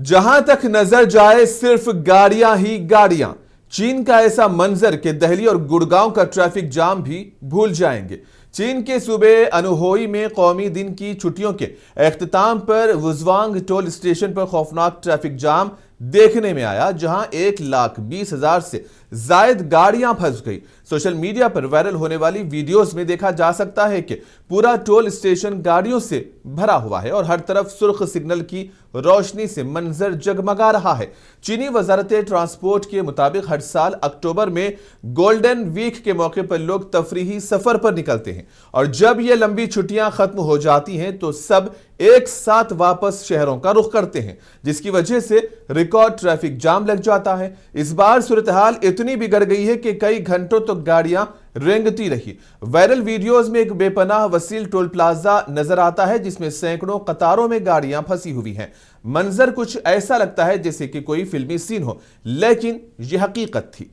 जहां तक नजर जाए सिर्फ गाड़ियां ही गाड़ियां। चीन का ऐसा मंजर कि दिल्ली और गुड़गांव का ट्रैफिक जाम भी भूल जाएंगे। चीन के सूबे अनहोई में कौमी दिन की छुट्टियों के अख्ताम पर वुजवांग टोल स्टेशन पर खौफनाक ट्रैफिक जाम देखने में आया, जहां 1,20,000 से जायद गाड़ियां फंस गई। सोशल मीडिया पर वायरल होने वाली वीडियोस में देखा जा सकता है कि पूरा टोल स्टेशन गाड़ियों से भरा हुआ है और हर तरफ सुर्ख सिग्नल की रोशनी से मंजर जगमगा रहा है। चीनी वजारत ट्रांसपोर्ट के मुताबिक हर साल अक्टूबर में गोल्डन वीक के मौके पर लोग तफरीही सफर पर निकलते हैं और जब ये लंबी छुट्टियां खत्म हो जाती हैं तो सब एक साथ वापस शहरों का रुख करते हैं, जिसकी वजह से रिकॉर्ड ट्रैफिक जाम लग जाता है। इस बार सूरत हाल इतनी बिगड़ गई है कि कई घंटों तक गाड़ियां रेंगती रही। वायरल वीडियोस में एक बेपनाह वसील टोल प्लाजा नजर आता है, जिसमें सैकड़ों कतारों में गाड़ियां फंसी हुई हैं। मंजर कुछ ऐसा लगता है जैसे कि कोई फिल्मी सीन हो, लेकिन यह हकीकत थी।